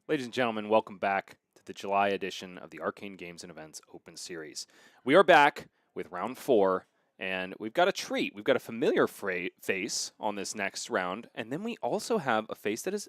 Ladies and gentlemen, welcome back to the July edition of the Arcane Games and Events Open Series. We are back with round 4, and we've got a treat. We've got a familiar face on this next round, and then we also have a face that is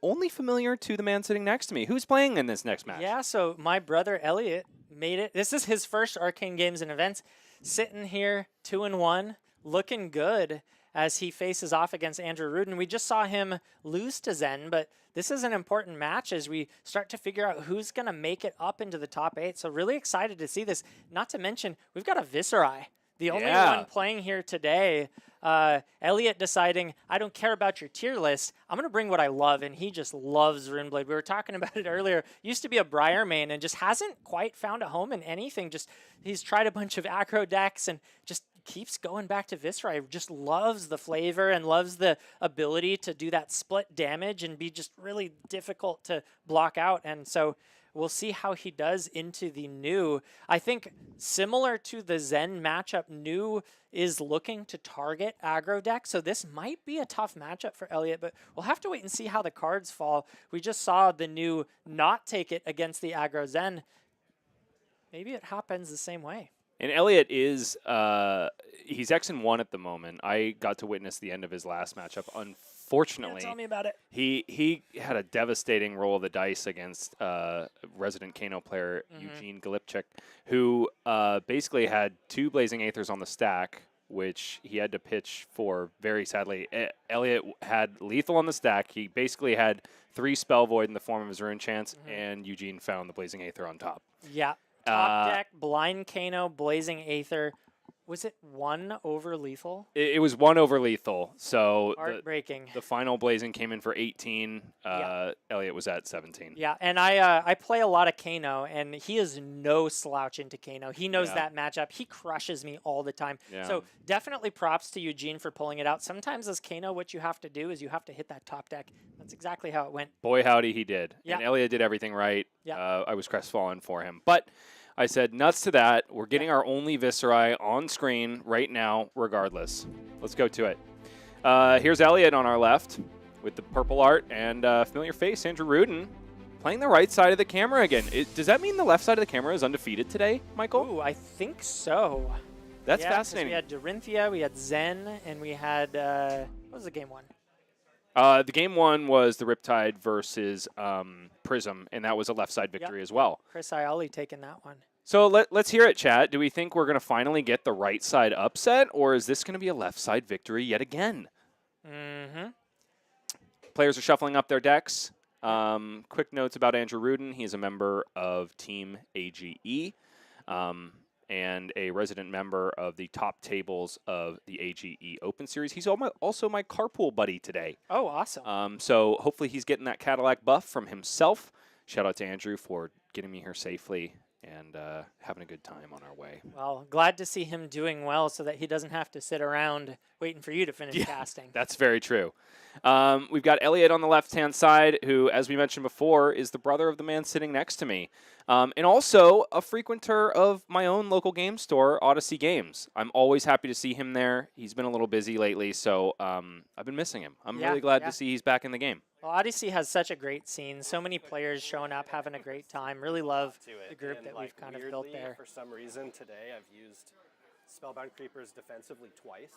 only familiar to the man sitting next to me. Who's playing in this next match? Yeah, so my brother Elliot made it. This is his first Arcane Games and Events. Sitting here 2-1, looking good as he faces off against Andrew Rudin. We just saw him lose to Zen, but this is an important match as we start to figure out who's going to make it up into the top 8. So really excited to see this. Not to mention, we've got a Viserai, the only one playing here today. Elliot deciding, I don't care about your tier list. I'm going to bring what I love, and he just loves Runeblade. We were talking about it earlier. Used to be a Briar main and just hasn't quite found a home in anything. Just he's tried a bunch of aggro decks and just keeps going back to Viserai. Just loves the flavor and loves the ability to do that split damage and be just really difficult to block out. And so we'll see how he does into the new. I think similar to the Zen matchup, new is looking to target aggro deck. So this might be a tough matchup for Elliot, but we'll have to wait and see how the cards fall. We just saw the new not take it against the aggro Zen. Maybe it happens the same way. And Elliot is, he's X-1 at the moment. I got to witness the end of his last matchup. Unfortunately, Tell me about it. He had a devastating roll of the dice against resident Kano player Eugene Galipchik, who basically had 2 Blazing Aethers on the stack, which he had to pitch for very sadly. Elliot had lethal on the stack. He basically had 3 Spell Void in the form of his Rune Chance, and Eugene found the Blazing Aether on top. Yeah. Top deck, Blind Kano, Blazing Aether. Was it 1 over lethal? It was 1 over lethal. So heartbreaking. The final Blazing came in for 18. Elliot was at 17. Yeah, and I play a lot of Kano, and he is no slouch into Kano. He knows that matchup. He crushes me all the time. Yeah. So definitely props to Eugene for pulling it out. Sometimes as Kano, what you have to do is you have to hit that top deck. That's exactly how it went. Boy, howdy, he did. Yeah. And Elliot did everything right. Yeah. I was crestfallen for him. But I said, nuts to that. We're getting our only Viserai on screen right now, regardless. Let's go to it. Here's Elliot on our left with the purple art and familiar face, Andrew Rudin, playing the right side of the camera again. Does that mean the left side of the camera is undefeated today, Michael? Ooh, I think so. That's fascinating. We had Dorinthia, we had Zen, and we had, what was the game 1? The game 1 was the Riptide versus Prism, and that was a left side victory as well. Chris Iali taking that one. So let's hear it, chat. Do we think we're going to finally get the right side upset, or is this going to be a left side victory yet again? Players are shuffling up their decks. Quick notes about Andrew Rudin. He is a member of Team AGE and a resident member of the top tables of the AGE Open Series. He's also my carpool buddy today. Oh, awesome. So hopefully he's getting that Cadillac buff from himself. Shout out to Andrew for getting me here safely and having a good time on our way. Well, glad to see him doing well so that he doesn't have to sit around waiting for you to finish casting. That's very true. We've got Elliot on the left-hand side, who, as we mentioned before, is the brother of the man sitting next to me. And also a frequenter of my own local game store, Odyssey Games. I'm always happy to see him there. He's been a little busy lately, so I've been missing him. I'm really glad to see he's back in the game. Well, Odyssey has such a great scene. So many players showing up, having a great time. Really love the group that we've kind of built there. For some reason today, I've used Spellbound Creepers defensively twice,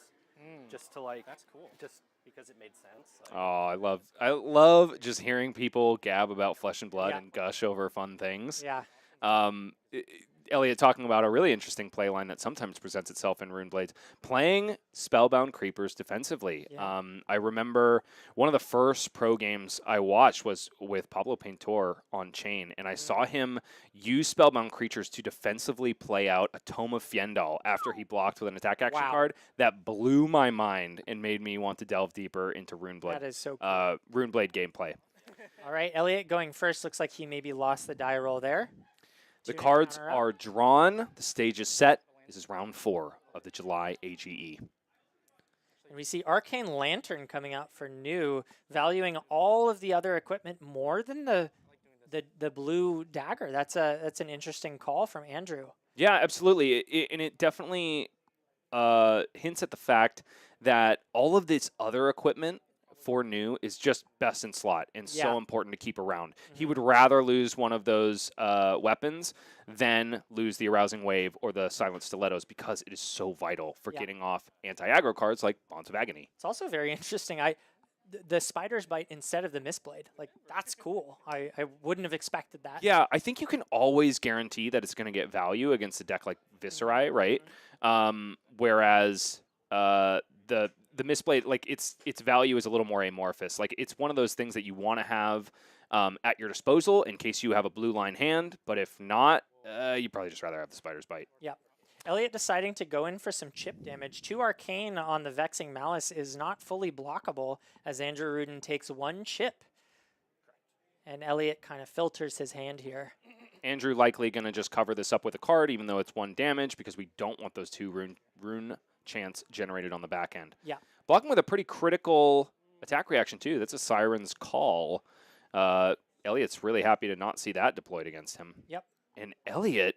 just to that's cool. Just because it made sense. Oh, I love just hearing people gab about Flesh and Blood and gush over fun things. Yeah. Elliot talking about a really interesting play line that sometimes presents itself in Runeblades, playing Spellbound Creepers defensively. Yeah. I remember one of the first pro games I watched was with Pablo Pintor on Chain, and I saw him use Spellbound Creatures to defensively play out a Tome of Fiendal after he blocked with an attack action card. That blew my mind and made me want to delve deeper into Runeblade. That is so cool. Runeblade gameplay. All right, Elliot going first. Looks like he maybe lost the die roll there. The cards are drawn. The stage is set. This is round 4 of the July AGE. And we see Arcane Lantern coming out for new, valuing all of the other equipment more than the blue dagger. That's an interesting call from Andrew. Yeah, absolutely. And it definitely hints at the fact that all of this other equipment for new is just best in slot and Yeah. so important to keep around. He would rather lose one of those weapons than lose the Arousing Wave or the Silent Stilettos because it is so vital for getting off anti-aggro cards like Bonds of Agony. It's also very interesting. The Spider's Bite instead of the Mistblade, like, that's cool. I wouldn't have expected that. Yeah, I think you can always guarantee that it's going to get value against a deck like Viserai, right? Whereas the Mistblade, like, its value is a little more amorphous. Like, it's one of those things that you want to have at your disposal in case you have a blue line hand, but if not, you'd probably just rather have the Spider's Bite. Yeah. Elliot deciding to go in for some chip damage. 2 Arcane on the Vexing Malice is not fully blockable as Andrew Rudin takes 1 chip. And Elliot kind of filters his hand here. Andrew likely going to just cover this up with a card, even though it's 1 damage, because we don't want those 2 rune chants generated on the back end. Yeah. Blocking with a pretty critical attack reaction, too. That's a Siren's Call. Elliot's really happy to not see that deployed against him. Yep. And Elliot,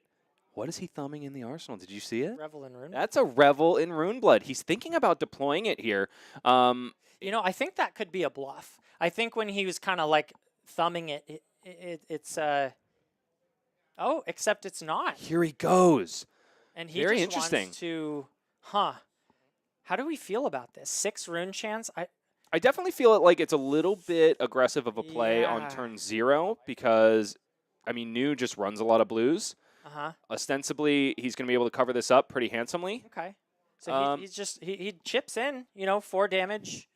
what is he thumbing in the arsenal? Did you see it? Revel in Rune. That's a Revel in Runeblood. He's thinking about deploying it here. You know, I think that could be a bluff. I think when he was kind of like thumbing it, it's oh, except it's not. Here he goes. And he Very just interesting. wants to, how do we feel about this? 6 rune chants? I definitely feel it like it's a little bit aggressive of a play on Yeah. turn 0 because, I mean, New just runs a lot of blues. Ostensibly, he's going to be able to cover this up pretty handsomely. Okay. So he's just, he chips in, you know, 4 damage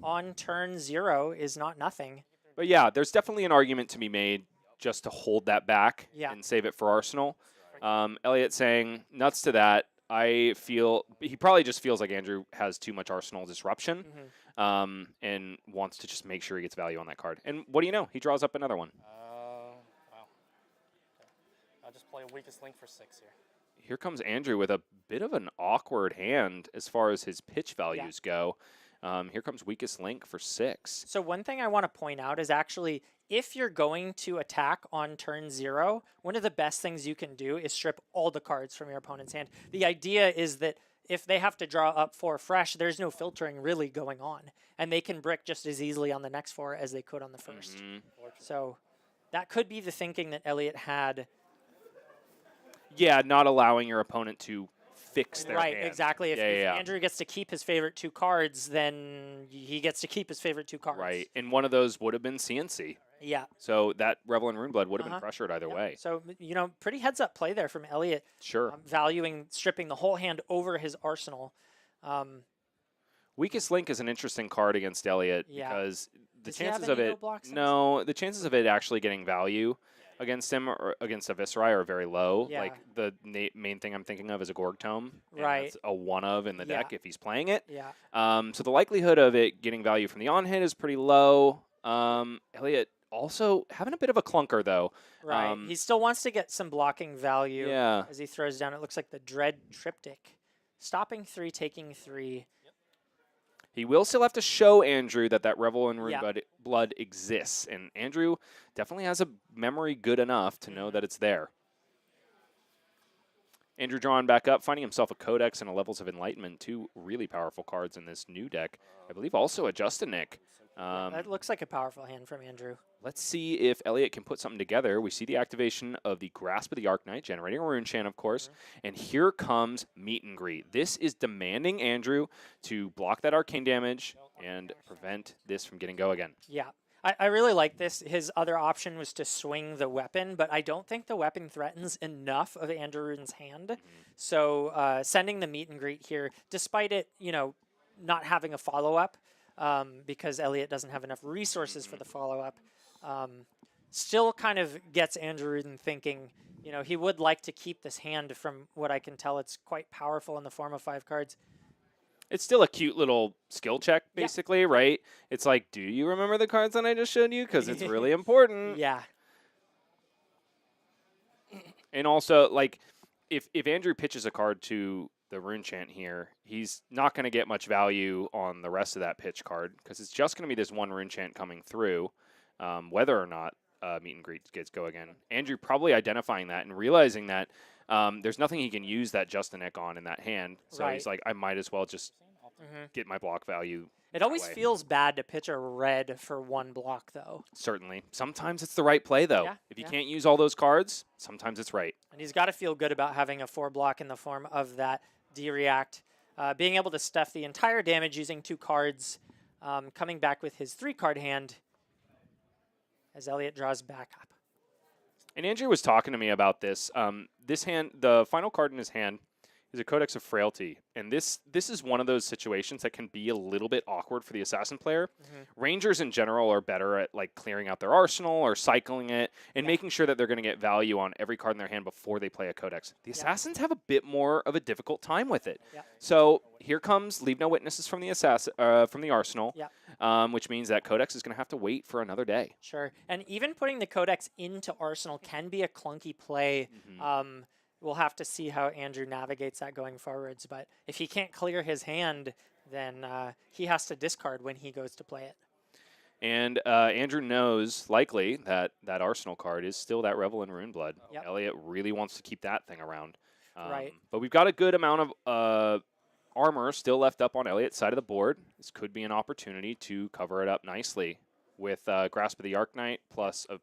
on turn 0 is not nothing. But yeah, there's definitely an argument to be made just to hold that back and save it for Arsenal. Elliot saying, nuts to that. I feel, he probably just feels like Andrew has too much Arsenal disruption and wants to just make sure he gets value on that card. And what do you know? He draws up another one. Wow. I'll just play weakest link for 6 here. Here comes Andrew with a bit of an awkward hand as far as his pitch values go. Here comes weakest link for 6. So one thing I want to point out is actually, if you're going to attack on turn 0, one of the best things you can do is strip all the cards from your opponent's hand. The idea is that if they have to draw up 4 fresh, there's no filtering really going on. And they can brick just as easily on the next 4 as they could on the first. So that could be the thinking that Elliot had. Yeah, not allowing your opponent to fix their hand. Exactly. If Andrew gets to keep his favorite 2 cards, then he gets to keep his favorite 2 cards. Right, and one of those would have been CNC. Yeah. So that Revel in Runeblood would have been pressured either way. So, you know, pretty heads-up play there from Elliot. Sure. Valuing stripping the whole hand over his arsenal. Weakest Link is an interesting card against Elliot because the chances of it, the chances of it actually getting value against him or against a Viserai are very low. Yeah. Like the main thing I'm thinking of is a Gorg Tome. Right. It's a one of in the deck if he's playing it. Yeah. So the likelihood of it getting value from the on hit is pretty low. Elliot also having a bit of a clunker though. Right. He still wants to get some blocking value Yeah. as he throws down. It looks like the Dread Triptych. Stopping 3, taking 3. He will still have to show Andrew that Revel in Runeblood exists. And Andrew definitely has a memory good enough to know that it's there. Andrew drawing back up, finding himself a Codex and a Levels of Enlightenment, 2 really powerful cards in this new deck. I believe also a Justinic. That looks like a powerful hand from Andrew. Let's see if Elliot can put something together. We see the activation of the Grasp of the Arknight, generating a Rune Chant, of course. And here comes Meet and Greet. This is demanding Andrew to block that arcane damage and prevent this from getting go again. Yeah. I really like this. His other option was to swing the weapon, but I don't think the weapon threatens enough of Andrew Ruden's hand. So sending the Meet and Greet here, despite it, you know, not having a follow-up, because Elliot doesn't have enough resources for the follow-up, still kind of gets Andrew Rudin thinking, you know, he would like to keep this hand. From what I can tell, it's quite powerful in the form of 5 cards. It's still a cute little skill check, basically, right? It's like, do you remember the cards that I just showed you? Because it's really important. Yeah. And also, like, if Andrew pitches a card to the Rune Chant here, he's not going to get much value on the rest of that pitch card because it's just going to be this one Rune Chant coming through, whether or not Meet and Greet gets go again. Andrew probably identifying that and realizing that there's nothing he can use that Justinic on in that hand. So he's like, I might as well just get my block value. It always way. feels bad to pitch a red for 1 block, though. Certainly. Sometimes it's the right play, though. Yeah, If you yeah. can't use all those cards, sometimes it's right. And he's got to feel good about having a 4 block in the form of that D-React. Being able to stuff the entire damage using 2 cards, coming back with his 3-card hand as Elliot draws back up. And Andrew was talking to me about this. This hand, the final card in his hand, is a Codex of Frailty. And this is one of those situations that can be a little bit awkward for the assassin player. Rangers in general are better at like clearing out their arsenal or cycling it and making sure that they're going to get value on every card in their hand before they play a Codex. The assassins have a bit more of a difficult time with it. So here comes Leave No Witnesses from the from the arsenal, which means that Codex is going to have to wait for another day. Sure. And even putting the Codex into arsenal can be a clunky play. We'll have to see how Andrew navigates that going forwards. But if he can't clear his hand, then he has to discard when he goes to play it. And Andrew knows, likely, that that Arsenal card is still that Revel in Runeblood. Elliot really wants to keep that thing around. Right. But we've got a good amount of armor still left up on Elliot's side of the board. This could be an opportunity to cover it up nicely with Grasp of the Arknight plus a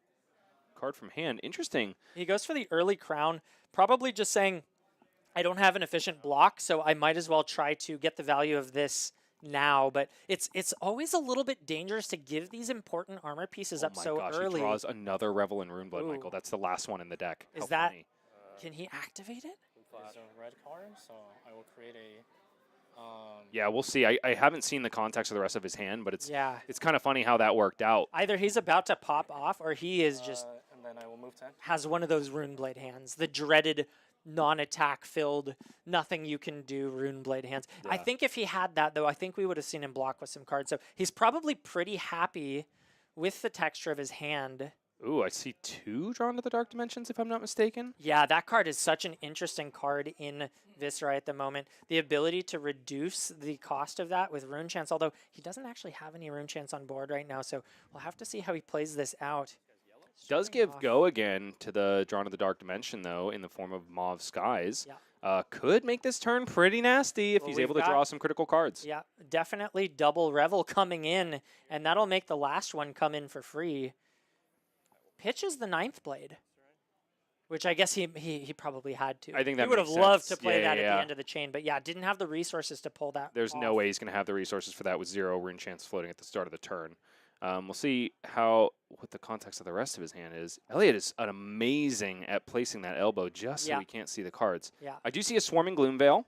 card from hand. Interesting. He goes for the early crown, probably just saying, I don't have an efficient block, so I might as well try to get the value of this now. But it's always a little bit dangerous to give these important armor pieces up so early. He draws another Revel in Runeblood, Michael. That's the last one in the deck. Is that? Can he activate it? It's a red card, so I will create a... yeah, we'll see. I haven't seen the context of the rest of his hand, but it's kind of funny how that worked out. Either he's about to pop off, or he is just... and then I will move 10. Has one of those Runeblade hands. The dreaded, non-attack filled, nothing you can do Runeblade hands. I think if he had that, though, I think we would have seen him block with some cards. So he's probably pretty happy with the texture of his hand. Ooh, I see 2 Drawn to the Dark Dimensions, if I'm not mistaken. Yeah, that card is such an interesting card in Viserai at the moment. The ability to reduce the cost of that with Rune Chance, although he doesn't actually have any Rune Chance on board right now, so we'll have to see how he plays this out. Does give go again to the Drawn to the Dark Dimension, though, in the form of Mauve Skies. Could make this turn pretty nasty if he's able to draw some critical cards. Yeah, definitely double Revel coming in, and that'll make the last one come in for free. Pitches the 9th blade, which I guess he probably had to. I think that he would have makes loved sense. to play that Yeah. at the end of the chain, but yeah, didn't have the resources to pull that. There's no off. way he's going to have the resources for that with 0 Rune Chance floating at the start of the turn. We'll see what the context of the rest of his hand is. Elliot is amazing at placing that elbow just so we can't see the cards. I do see a Swarming Gloomveil.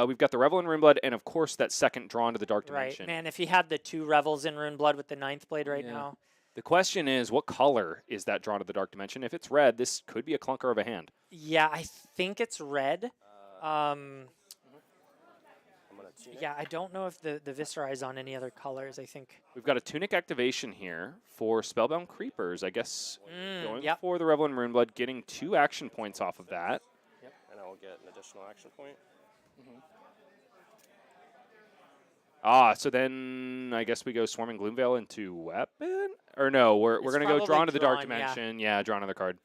We've got the Revel in Runeblood, and of course that second Drawn to the Dark Dimension. Right, man, if he had the 2 Revels in Runeblood with the 9th blade right now. The question is, what color is that Drawn to the Dark Dimension? If it's red, this could be a clunker of a hand. Yeah, I think it's red. Yeah, I don't know if the Viserai is on any other colors, I think. We've got a Tunic activation here for Spellbound Creepers. I guess going for the Revel in Runeblood, getting 2 action points off of that. Yep, and I will get an additional action point. So then I guess we go Swarming Gloomveil into weapon? Or no, we're going to go Drawn to the Dark Dimension. Yeah, draw another card.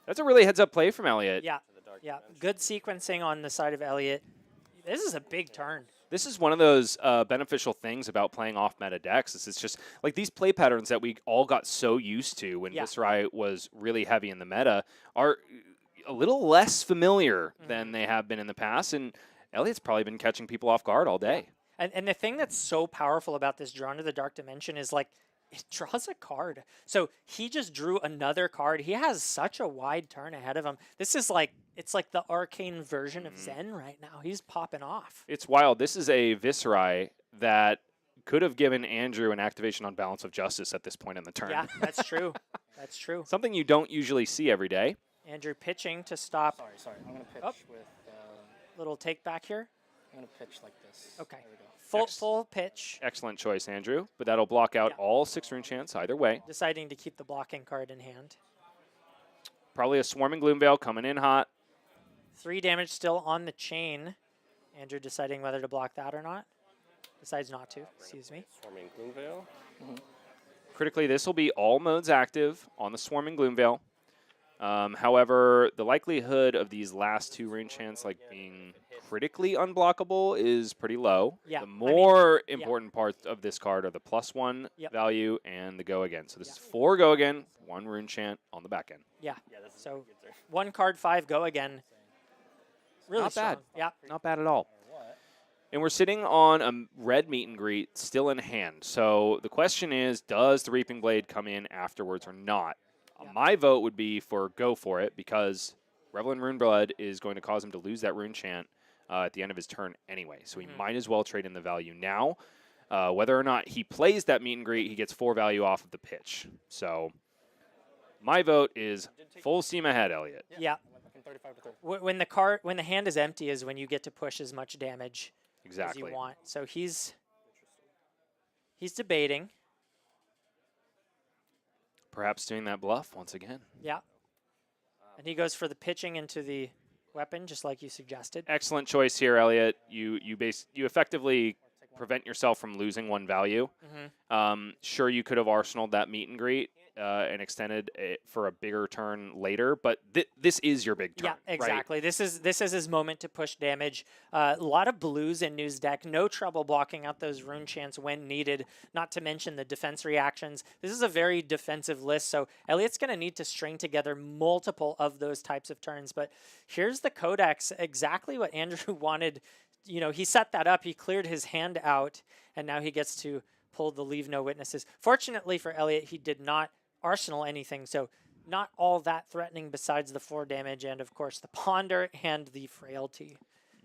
That's a really heads-up play from Elliot. Yeah, good sequencing on the side of Elliot. This is a big turn. This is one of those beneficial things about playing off-meta decks. It's just like these play patterns that we all got so used to when Viserai was really heavy in the meta are a little less familiar than they have been in the past, and Elliot's probably been catching people off guard all day. And the thing that's so powerful about this Drawn to the Dark Dimension is, like, it draws a card. So he just drew another card. He has such a wide turn ahead of him. This is like, it's like the arcane version of Zen right now. He's popping off. It's wild. This is a Viserai that could have given Andrew an activation on Balance of Justice at this point in the turn. Yeah, that's true. That's true. Something you don't usually see every day. Andrew pitching to stop. Sorry. I'm going to pitch with... Little take back here. I'm going to pitch like this. Okay. There we go. Full pitch. Excellent choice, Andrew. But that'll block out all 6 Rune Chance either way. Deciding to keep the blocking card in hand. Probably a Swarming Gloomveil coming in hot. 3 damage still on the chain. Andrew deciding whether to block that or not. Decides not to. Excuse me. Swarming Gloomveil. Critically, this will be all modes active on the Swarming Gloomveil. However, the likelihood of these last 2 rune chants like being critically unblockable is pretty low. Yeah, The I mean, more yeah. important parts of this card are the +1 Yep. value and the go again. So this is 4 go again, 1 rune chant on the back end. Yeah. This is So pretty good, sir. 1 card, 5 go again. Really Not strong. bad. Yeah. Not bad at all. What? And we're sitting on a red meet and greet still in hand. So the question is, does the Reaping Blade come in afterwards or not? Yeah. My vote would be for go for it because Revelin Runeblood is going to cause him to lose that rune chant at the end of his turn anyway. So he might as well trade in the value now. Whether or not he plays that meet and greet, he gets 4 value off of the pitch. So my vote is full steam ahead, Elliot. Yeah. I went from 35 to 30. When the hand is empty is when you get to push as much damage as Exactly. you want. So he's debating. Perhaps doing that bluff once again. Yeah. And he goes for the pitching into the weapon, just like you suggested. Excellent choice here, Elliot. You effectively prevent yourself from losing 1 value. Sure, you could have arsenaled that meet and greet and extended it for a bigger turn later, but this is your big turn. Yeah, exactly. This is his moment to push damage. A lot of blues in New's deck. No trouble blocking out those rune chants when needed, not to mention the defense reactions. This is a very defensive list, so Elliot's going to need to string together multiple of those types of turns. But here's the Codex, exactly what Andrew wanted. You know, he set that up. He cleared his hand out, and now he gets to pull the Leave No Witnesses. Fortunately for Elliot, he did not arsenal anything, so not all that threatening besides the 4 damage and, of course, the Ponder and the Frailty.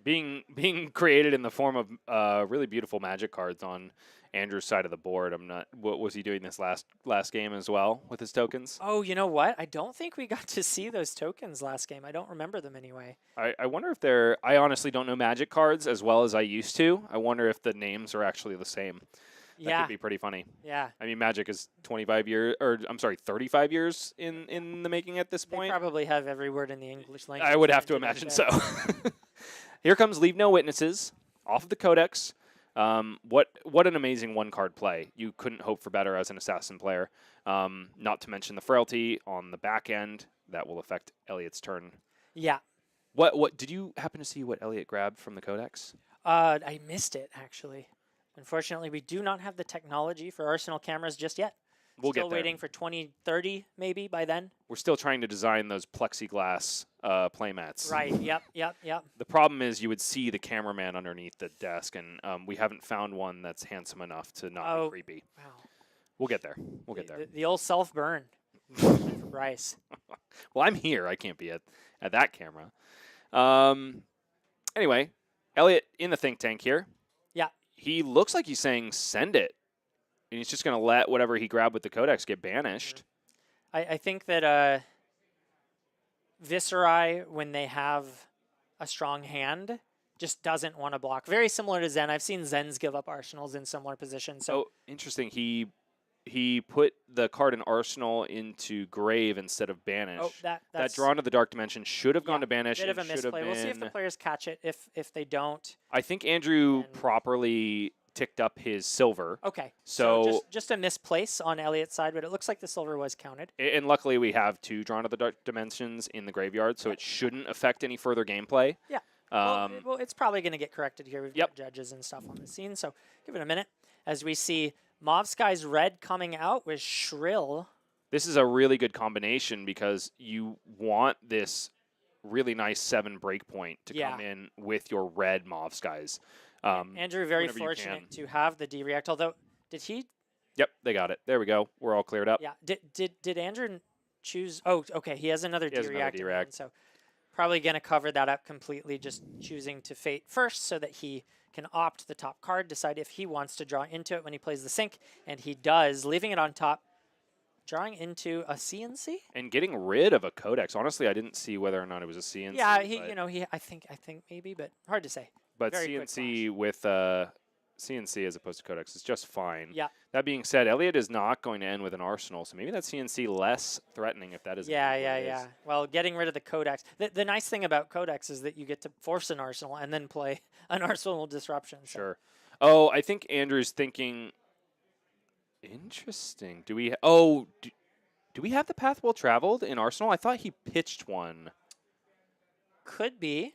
Being created in the form of really beautiful magic cards on Andrew's side of the board. What was he doing this last game as well with his tokens? Oh, you know what? I don't think we got to see those tokens last game. I don't remember them anyway. I wonder if I honestly don't know magic cards as well as I used to. I wonder if the names are actually the same. That could be pretty funny. Yeah. I mean, Magic is 35 years, or I'm sorry, 35 years in the making at this They point. probably have every word in the English language. I would have to printed imagine out so. Here comes Leave No Witnesses off of the Codex. What an amazing 1-card play. You couldn't hope for better as an assassin player. Not to mention the Frailty on the back end. That will affect Elliot's turn. Yeah. What did you happen to see what Elliot grabbed from the Codex? I missed it, actually. Unfortunately, we do not have the technology for Arsenal cameras just yet. We'll Still get there. waiting for 2030, maybe, by then. We're still trying to design those plexiglass playmats. Right, yep. The problem is you would see the cameraman underneath the desk, and we haven't found one that's handsome enough to not be creepy. Wow. We'll get there. We'll get there. The old self-burn for Bryce. Well, I'm here. I can't be at that camera. Anyway, Elliot in the think tank here. Yeah. He looks like he's saying send it. And he's just going to let whatever he grabbed with the Codex get banished. I think that Viserai, when they have a strong hand, just doesn't want to block. Very similar to Zen. I've seen Zens give up arsenals in similar positions. So Interesting. He put the card in Arsenal into Grave instead of Banish. Oh, that's that Drawn to the Dark Dimension should have gone to Banish. Bit of a and should have misplay. We'll see if the been- players catch it. If they don't, I think Andrew then- properly ticked up his silver. okay. So- just a misplace on Elliot's side, but it looks like the silver was counted. And luckily we have 2 Drawn to the Dark Dimensions in the graveyard, so it shouldn't affect any further gameplay. Yeah. Um, Well, it's probably going to get corrected here. We've Yep. got judges and stuff on the scene, so give it a minute as we see Mauve Sky's red coming out with Shrill. This is a really good combination because you want this really nice 7 breakpoint to Yeah. come in with your red Mauve Skies. Andrew, very whenever you fortunate can. to have the D-React, although did he? Yep, they got it. There we go. We're all cleared up. Yeah. Did Andrew choose? Oh, okay. He has another He has another D-React. in D-React. hand, so probably going to cover that up completely, just choosing to Fate first so that he can opt the top card, decide if he wants to draw into it when he plays the sync, and he does, leaving it on top, drawing into a CNC. And getting rid of a Codex. Honestly, I didn't see whether or not it was a CNC. Yeah, but, I think maybe, but hard to say. but very quick CNC with CNC as opposed to Codex is just fine. Yeah. That being said, Elliot is not going to end with an Arsenal, so maybe that CNC less threatening if that is. indeed what it is. Well, getting rid of the Codex. The nice thing about Codex is that you get to force an Arsenal and then play an Arsenal disruption. So. Sure. Oh, I think Andrew's thinking. Interesting. Do we? Do we have the path well traveled in Arsenal? I thought he pitched one. Could be.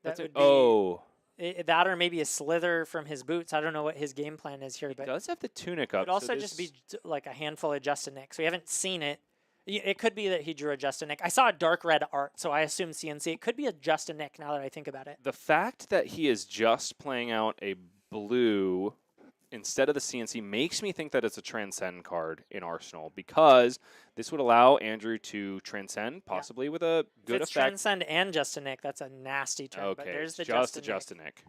That would be oh, that or maybe a slither from his boots. I don't know what his game plan is here, he but does have the tunic it up. could also so just this- be like a handful of Justin Nicks. We haven't seen it. It could be that he drew a Justin Nick. I saw a dark red art, so I assume CNC. It could be a Justin Nick now that I think about it. the fact that he is just playing out a blue instead of the CNC makes me think that it's a transcend card in Arsenal, because this would allow Andrew to transcend, possibly with a good If it's effect. Transcend and Justin Nick, that's a nasty turn. But Okay, there's it's the just Justin a Justin Nick.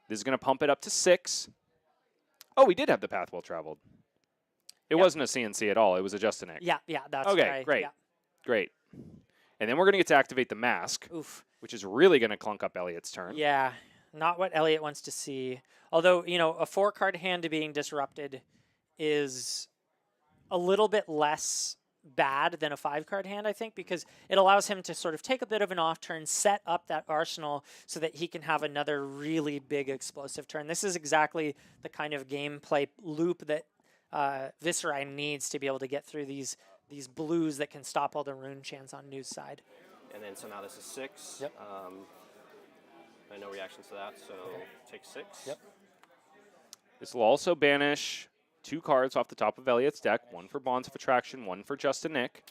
This is going to pump it up to 6. Oh, we did have the path well traveled. It Yep. wasn't a CNC at all. It was a Justin Nick. Yeah, that's Okay, right. great. Yeah. Great. And then we're going to get to activate the mask, Oof. which is really going to clunk up Elliot's turn. Yeah, not what Elliot wants to see. Although, you know, a 4-card hand being disrupted is a little bit less bad than a 5-card hand, I think, because it allows him to sort of take a bit of an off turn, set up that arsenal so that he can have another really big explosive turn. This is exactly the kind of gameplay loop that Viserai needs to be able to get through these blues that can stop all the rune chants on New's side. And then so now this is 6. Yep. No reactions to that, so take 6. Yep. This will also banish 2 cards off the top of Elliot's deck, one for Bonds of Attraction, one for Justin Nick.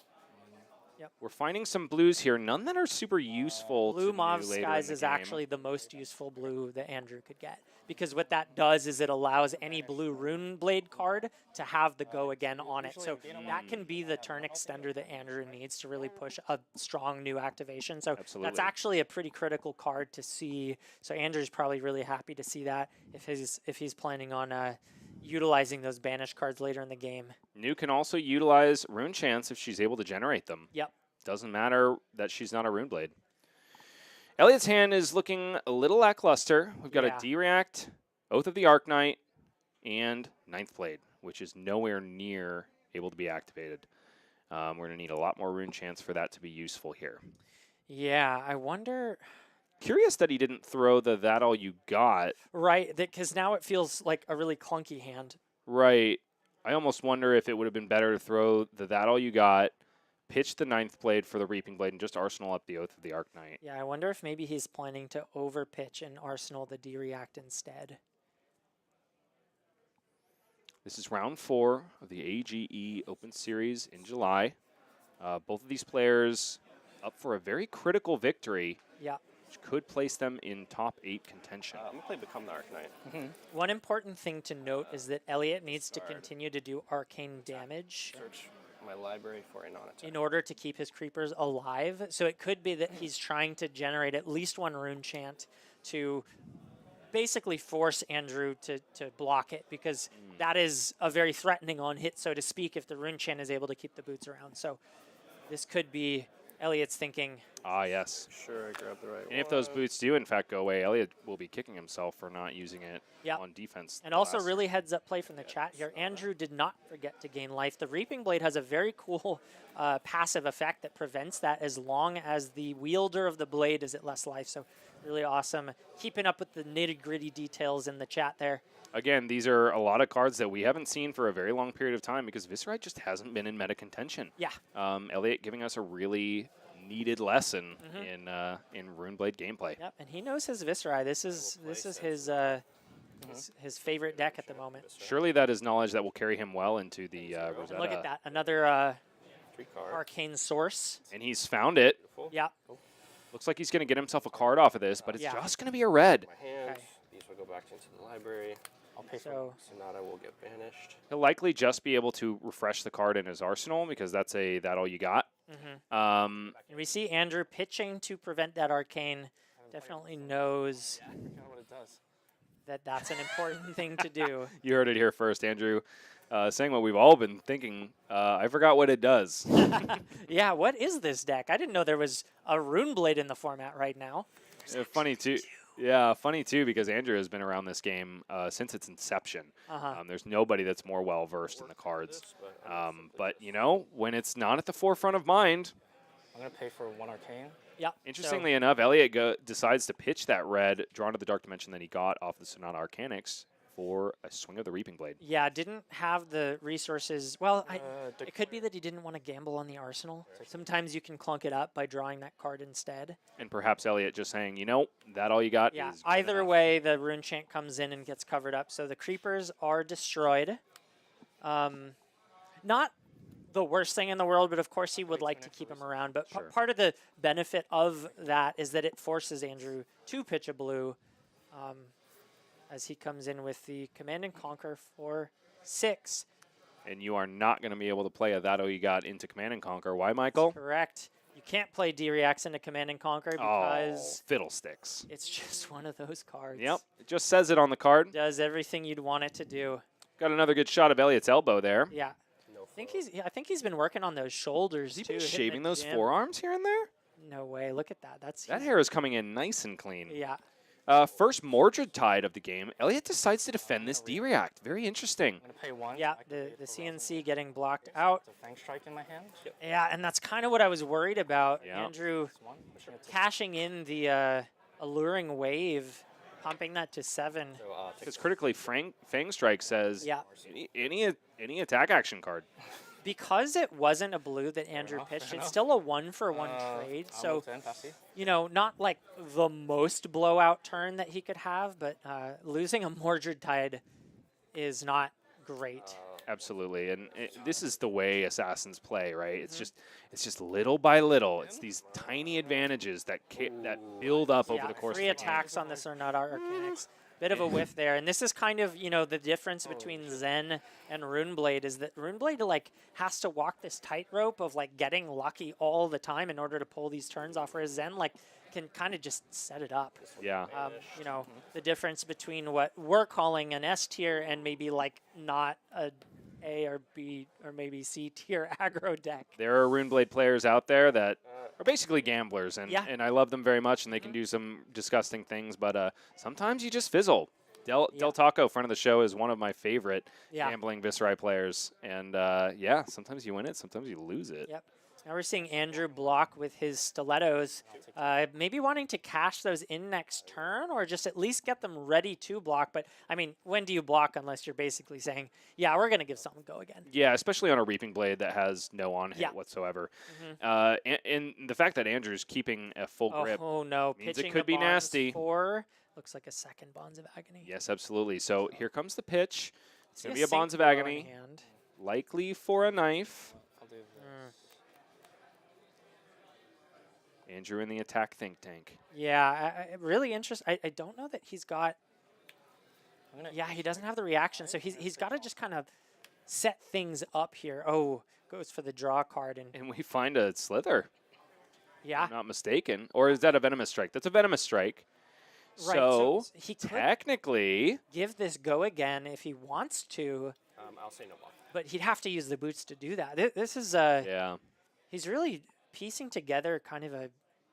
Yep. We're finding some blues here, none that are super useful. Blue to Mauve do later in Skies the is game. actually the most useful blue that Andrew could get. Because what that does is it allows any blue Rune Blade card to have the go again on it. So that can be the turn extender that Andrew needs to really push a strong new activation. So Absolutely. that's actually a pretty critical card to see. So Andrew's probably really happy to see that if he's planning on utilizing those banished cards later in the game. New can also utilize Rune Chance if she's able to generate them. Yep. Doesn't matter that she's not a Rune Blade. Elliot's hand is looking a little lackluster. We've got Yeah. a D-React, Oath of the Arknight, and Ninth Blade, which is nowhere near able to be activated. We're going to need a lot more Rune Chance for that to be useful here. Yeah, I wonder. Curious that he didn't throw the That All You Got. Right, because now it feels like a really clunky hand. Right. I almost wonder if it would have been better to throw the That All You Got, pitch the Ninth Blade for the Reaping Blade, and just arsenal up the Oath of the Arknight. Yeah, I wonder if maybe he's planning to overpitch and arsenal the D-React instead. This is round 4 of the AGE Open Series in July. Both of these players up for a very critical victory, Yeah. which could place them in top 8 contention. I'm going to play Become the Arknight. One important thing to note is that Elliot needs to continue to do arcane damage Search my library for a non-attack. in order to keep his creepers alive. So it could be that he's trying to generate at least one rune chant to basically force Andrew to block it, because that is a very threatening on hit, so to speak, if the rune chant is able to keep the boots around. So this could be Elliot's thinking. Ah, yes. Sure, I grabbed the right And if those one. boots do, in fact, go away, Elliot will be kicking himself for not using it Yep. on defense. And the also last- really heads up play from the chat here. Andrew did not forget to gain life. The Reaping Blade has a very cool passive effect that prevents that as long as the wielder of the blade is at less life. So really awesome. Keeping up with the nitty-gritty details in the chat there. Again, these are a lot of cards that we haven't seen for a very long period of time because Viserai just hasn't been in meta contention. Yeah. Elliot giving us a really needed lesson Mm-hmm. in Runeblade gameplay. Yep, and he knows his Viscerai. This is his favorite deck at the moment. Surely that is knowledge that will carry him well into the Rosetta. Look at that, another 3 card. arcane source. And he's found it. Yeah, Looks like he's going to get himself a card off of this, but it's Yeah. just going to be a red. My hand. Okay. These will go back into the library. I'll pay for so Sonata will get banished. He'll likely just be able to refresh the card in his arsenal because that's a that all you got. and we see Andrew pitching to prevent that arcane. Definitely knows I forgot what it does. that that's an important thing to do. You heard it here first, Andrew, saying what we've all been thinking. I forgot what it does. Yeah, what is this deck? I didn't know there was a Rune Blade in the format right now. Funny too. Yeah, funny too because Andrew has been around this game since its inception. Uh-huh. There's nobody that's more well versed in the cards. But you know, when it's not at the forefront of mind, I'm going to pay for 1 arcane. Yep. interestingly enough, Elliot decides to pitch that red drawn to the dark dimension that he got off the Sonata Arcanix for a swing of the Reaping Blade. Yeah, didn't have the resources. Well, The it could be that he didn't want to gamble on the arsenal. Sometimes you can clunk it up by drawing that card instead. And perhaps Elliot just saying, you know, that all you got Yeah, is good either enough. way, the Rune Chant comes in and gets covered up. So the creepers are destroyed. Not the worst thing in the world, but of course he would like to keep him around. But Sure. part of the benefit of that is that it forces Andrew to pitch a blue as he comes in with the Command and Conquer for 6. And you are not going to be able to play a that all you got into Command and Conquer. Why, Michael? Correct. You can't play D-Reacts into Command and Conquer because fiddlesticks. it's just one of those cards. Yep, it just says it on the card. Does everything you'd want it to do. Got another good shot of Elliot's elbow there. Yeah. No I think he's been working on those shoulders Has he too. been hitting shaving the those gym. forearms here and there? No way. Look at that. That hair is coming in nice and clean. Yeah. First Mordred Tide of the game. Elliot decides to defend this D-React. Very interesting. I'm gonna pay 1. Yeah, to activate the it for CNC getting blocked out. It's a Fang Strike in my hand. Yeah, and that's kind of what I was worried about. Yeah. Andrew It's 1. Sure. cashing in the Alluring Wave, pumping that to 7. Because critically, Fang Strike says Yeah. any attack action card. Because it wasn't a blue that Andrew enough, pitched, fair it's enough. still a 1-for-1 trade. I'll So, move 10, passy. you know, not like the most blowout turn that he could have, but losing a Mordred Tide is not great. Absolutely, and this is the way assassins play, right? It's just little by little. It's these tiny advantages that that build up over the course 3 of the game. attacks on the Sonata Arcanics. Bit of a whiff there, and this is kind of, you know, the difference between Zen and Runeblade is that Runeblade like has to walk this tightrope of like getting lucky all the time in order to pull these turns off, whereas Zen like can kind of just set it up. Yeah, You know, the difference between what we're calling an S tier and maybe like not a A or B or maybe C tier aggro deck. there are Runeblade players out there that are basically gamblers, and Yeah. and I love them very much, and they can do some disgusting things, but sometimes you just fizzle. Del Taco, friend of the show, is one of my favorite gambling Viserai players, and yeah, sometimes you win it, sometimes you lose it. Yep. Now we're seeing Andrew block with his stilettos, maybe wanting to cash those in next turn or just at least get them ready to block. But, I mean, when do you block unless you're basically saying, yeah, we're going to give something go again? Yeah, especially on a Reaping Blade that has no on-hit whatsoever. And the fact that Andrew's keeping a full grip Oh, no. means Pitching it could a be Bonds nasty. 4. Looks like a second Bonds of Agony. Yes, absolutely. So here comes the pitch. It's See going to be a Bonds of Sync Duo in Agony, hand. likely for a knife. I'll do this. Andrew in the attack think tank. Yeah, really interesting. I don't know that he's got... I'm gonna Yeah, he doesn't have the reaction, so he's got to just kind of set things up here. Oh, goes for the draw card. And we find a Slither, Yeah, if I'm not mistaken. Or is that a Venomous Strike? That's a Venomous Strike. right. So, he could technically, give this go again if he wants to, I'll say no more. but he'd have to use the boots to do that. This is yeah. he's really piecing together kind of a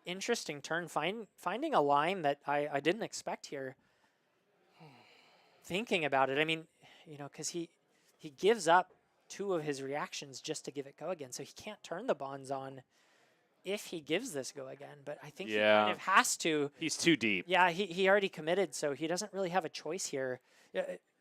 interesting turn, finding a line that I didn't expect here. Thinking about it, I mean, you know, because he gives up 2 of his reactions just to give it go again, so he can't turn the bonds on if he gives this go again. But I think he kind of has to. He's too deep. Yeah, he already committed, so he doesn't really have a choice here.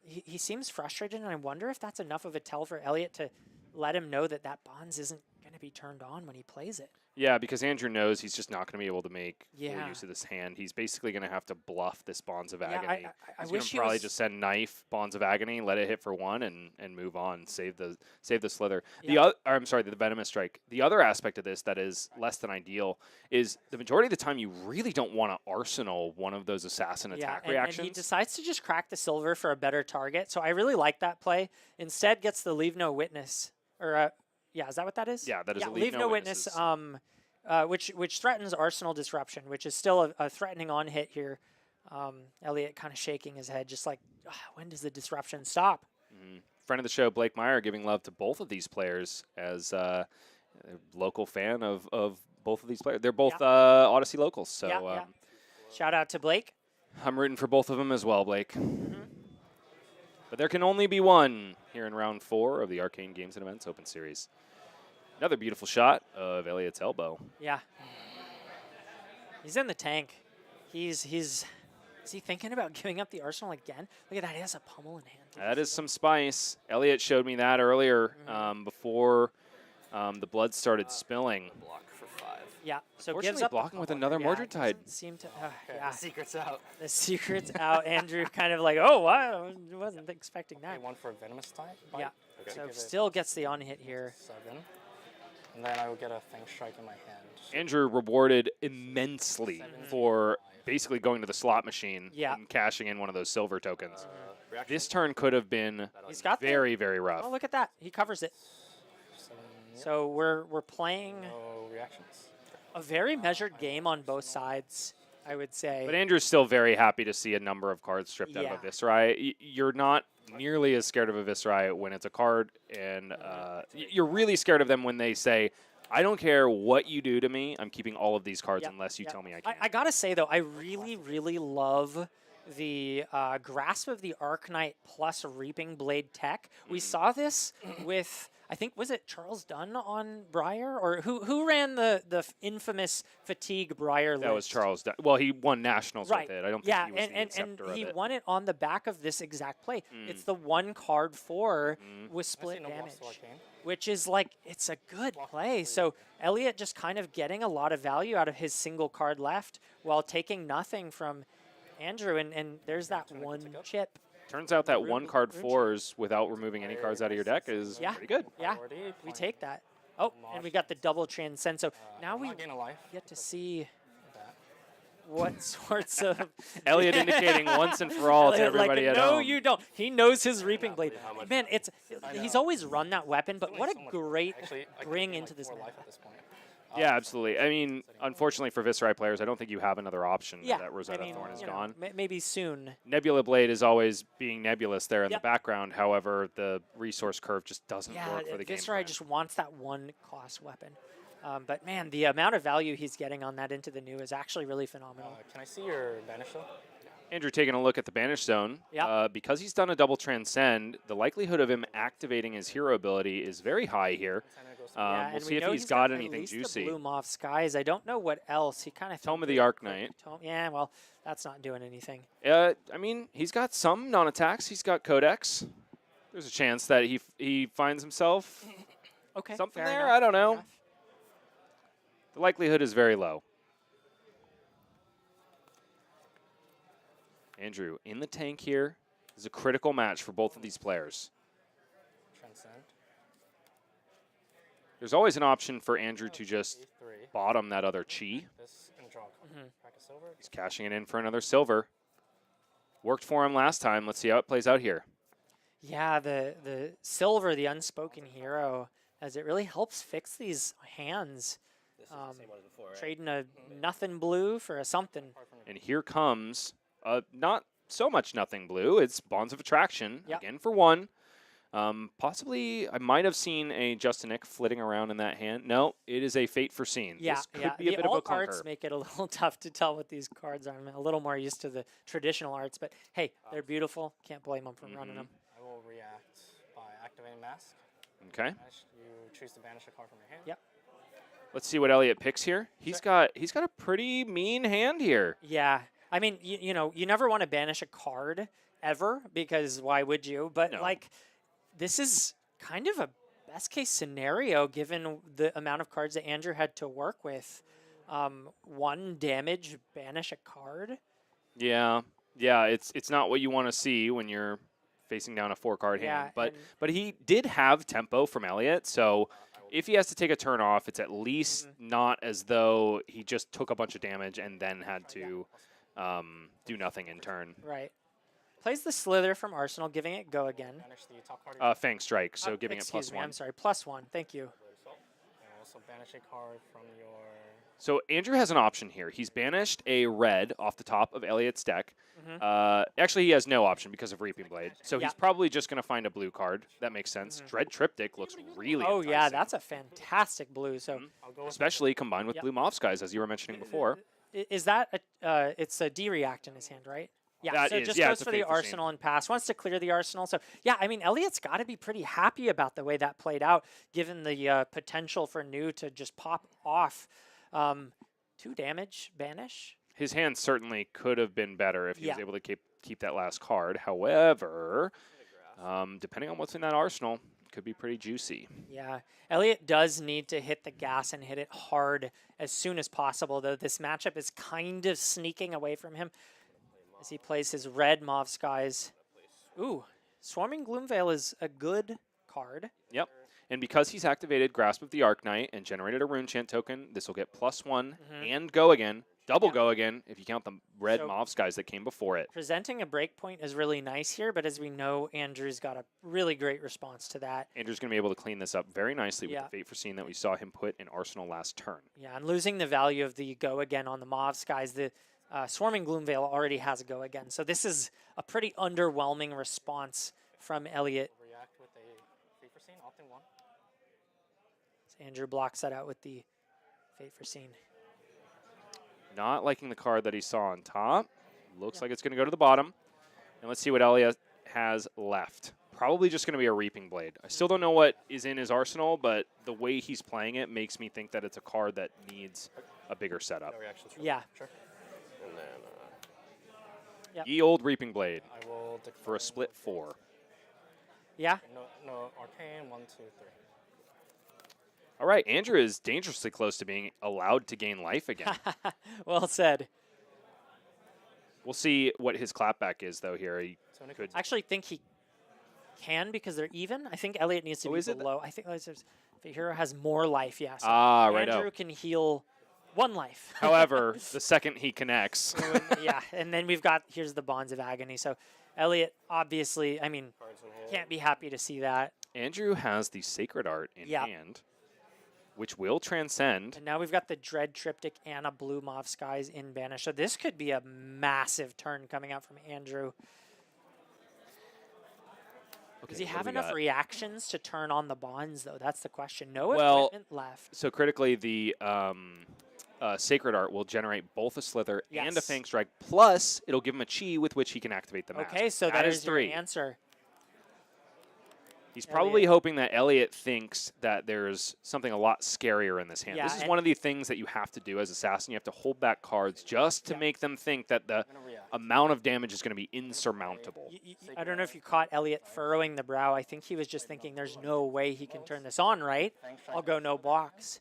He seems frustrated, and I wonder if that's enough of a tell for Elliot to let him know that that bonds isn't going to be turned on when he plays it. Yeah, because Andrew knows he's just not going to be able to make full Yeah. use of this hand. He's basically going to have to bluff this Bonds of Yeah, Agony. I He's wish going to he probably was- just send knife, Bonds of Agony, let it hit for 1, and move on. Save the Slither. Yeah. I'm sorry, the Venomous Strike. The other aspect of this that is less than ideal is the majority of the time you really don't want to arsenal one of those assassin attack and reactions. he decides to just crack the silver for a better target. So I really like that play. Instead, gets the leave no witness, or yeah, is that what that is? Yeah, that is a leave no witness. Which threatens arsenal disruption, which is still a threatening on hit here. Elliot kind of shaking his head, just like, when does the disruption stop? Friend of the show, Blake Meyer, giving love to both of these players as a local fan of both of these players. They're both Odyssey locals, so Yeah. Shout out to Blake. I'm rooting for both of them as well, Blake. But there can only be one here in round 4 of the Arcane Games and Events Open Series. Another beautiful shot of Elliot's elbow. Yeah. He's in the tank. He's Is he thinking about giving up the arsenal again? Look at that. He has a pummel in hand. That is some spice. Elliot showed me that earlier before the blood started spilling. Block for 5. Yeah. So gives Unfortunately, up the blocking with pummel. another Yeah, Mordred Tide. doesn't seem to. The secret's out. The secret's out. Andrew kind of like, oh, I wasn't expecting that. Okay, 1 for venomous type. Yeah. Okay. So Give it still gets the on hit here. 7. And then I will get a Fang Strike in my hand. Andrew rewarded immensely 7, for basically going to the slot machine Yeah. and cashing in one of those silver tokens. Reaction. This turn could have been He's got very, very rough. Oh, look at that. He covers it. 7, yep. So we're playing No reactions. a very measured game on both sides, I would say. But Andrew's still very happy to see a number of cards stripped out Yeah. of a Viserai. You're not nearly as scared of a Viserai when it's a card, and you're really scared of them when they say, I don't care what you do to me, I'm keeping all of these cards Yep, unless you yep. tell me I can't. I gotta say, though, I really, really love the Grasp of the Arknight plus Reaping Blade tech. We saw this with, I think, was it Charles Dunn on Briar? Or who ran the infamous Fatigue Briar list? That was Charles. Well, he won nationals Right. with it. I don't think Yeah, he was the and acceptor of he it. won it on the back of this exact play. It's the 1 card 4 with I see split no blocks damage, to Arcane. which is like, it's a good play. So Elliot just kind of getting a lot of value out of his single card left while taking nothing from Andrew. And there's that 1 chip. Turns out that 1 card 4s without removing any cards out of your deck is Yeah. pretty good. Yeah, Priority, we point. take that. Oh, and we got the double transcend. So now I'm we not gain a life. get to see That. what sorts of Elliot indicating once and for all to Elliot, everybody like, at no, home. you don't. He knows his Reaping Blade. how much Man, it's he's always run that weapon, but what a So much- great Actually, I could bring gain, into like, this 4 meta. life at this point. Yeah, absolutely. I mean, unfortunately for Viserai players, I don't think you have another option now Yeah, that Rosetta I mean, Thorn is you know, gone. maybe soon. Nebula Blade is always being nebulous there in Yep. the background. However, the resource curve just doesn't Yeah, work for the game. Viserai plan. just wants that 1 cost weapon. But man, the amount of value he's getting on that into the new is actually really phenomenal. Can I see your banish though? Andrew taking a look at the Banish Zone. Yep. Because he's done a double transcend, the likelihood of him activating his hero ability is very high here. Yeah, We'll and see we if know he's got anything at least juicy. The Bloom off Skies. I don't know what else. He kind of Tome of the Arknight. Yeah, well, that's not doing anything. I mean, he's got some non-attacks. He's got Codex. There's a chance that he finds himself Okay, something fair there. enough, I don't fair know. enough. The likelihood is very low. Andrew, in the tank here is a critical match for both of these players. Transcend. There's always an option for Andrew to just E3. bottom that other chi. This and draw a card. Pack a silver. He's cashing it in for another silver. Worked for him last time. Let's see how it plays out here. Yeah, the silver, the unspoken hero, as it really helps fix these hands. This is the same one as before, right? Trading a nothing blue for a something. And here comes not so much nothing blue. It's Bonds of Attraction, Yep. again for 1. Possibly, I might have seen a Justinic flitting around in that hand. No, it is a Fate Foreseen. Yeah, This could yeah. be a The bit of a alt arts clunker. make it a little tough to tell what these cards are. I'm a little more used to the traditional arts, but hey, they're beautiful. Can't blame them for running them. I will react by activating mask. Okay, Banish, you choose to banish a card from your hand. Yep. let's see what Elliot picks here. He's got a pretty mean hand here. Yeah, I mean, you know, you never want to banish a card ever because why would you? But No. like, this is kind of a best case scenario given the amount of cards that Andrew had to work with. 1 damage, banish a card. Yeah, it's not what you want to see when you're facing down a 4-card Yeah, hand. But and- but he did have tempo from Elliot, so if he has to take a turn off, it's at least not as though he just took a bunch of damage and then had to do nothing in turn. Right. Plays the Slither from Arsenal, giving it go again. Banish the top card. of your Fang Strike, so giving it Excuse me, +1. I'm sorry, +1. Thank you. and also banish a card from your. So Andrew has an option here. He's banished a red off the top of Elliot's deck. Actually, he has no option because of Reaping Blade. So Yeah. he's probably just going to find a blue card. That makes sense. Dread Triptych looks really Oh yeah, enticing, that's a fantastic blue. So I'll go with especially combined with Yep. Blue Moth Skies, as you were mentioning before. is that a, it's a D-react in his hand, right? Yeah, That so is- just yeah, goes it's a for the Fate Foreseen. arsenal and pass. Wants to clear the arsenal. So yeah, I mean, Elliot's got to be pretty happy about the way that played out, given the potential for new to just pop off. 2 damage, banish. his hand certainly could have been better if he was able to keep that last card. However, depending on what's in that arsenal, could be pretty juicy. Yeah, Elliot does need to hit the gas and hit it hard as soon as possible, though this matchup is kind of sneaking away from him as he plays his red Mauve Skies. Ooh, Swarming Gloomveil is a good card. Yep. And because he's activated Grasp of the Arknight and generated a Rune Chant token, this will get +1 and go again, double go again, if you count the red Mauve Skies that came before it. Presenting a breakpoint is really nice here, but as we know, Andrew's got a really great response to that. Andrew's going to be able to clean this up very nicely with the Fate Foreseen that we saw him put in Arsenal last turn. Yeah, and losing the value of the go again on the Mauve Skies, the Swarming Gloomveil already has a go again. So this is a pretty underwhelming response from Elliot. React with a Fate Foreseen, opting 1. Andrew blocks that out with the Fate Foreseen. Not liking the card that he saw on top. Looks like it's going to go to the bottom. And let's see what Elliot has left. Probably just going to be a Reaping Blade. I still don't know what is in his arsenal, but the way he's playing it makes me think that it's a card that needs a bigger setup. No reactions from Yeah. Sure. And then, Ye old Reaping Blade I will for a split 4. Yeah. No Arcane, 1, 2, 3. All right, Andrew is dangerously close to being allowed to gain life again. Well said. We'll see what his clapback is, though, here. He could. I actually think he can because they're even. I think Elliot needs to be below. I think the hero has more life, yeah. So right. Andrew can heal 1 life. However, the second he connects. Yeah, and then we've got, here's the Bonds of Agony. So Elliot, obviously, I mean, can't be happy to see that. Andrew has the Sacred Art in hand, which will transcend. And now we've got the Dread Triptych and a blue Mauve Skies in Banish. So this could be a massive turn coming out from Andrew. Okay, Does he have enough reactions to turn on the bonds, though? That's the question. No equipment left. So critically, the Sacred Art will generate both a Slither and a Fang Strike, plus it'll give him a Chi with which he can activate the mask. Okay, so that is 3. Your answer. He's probably hoping that Elliot thinks that there's something a lot scarier in this hand. Yeah, this is one of the things that you have to do as Assassin. You have to hold back cards just to make them think that the amount of damage is going to be insurmountable. I don't know if you caught Elliot furrowing the brow. I think he was just thinking there's no way he can turn this on, right? I'll go no blocks.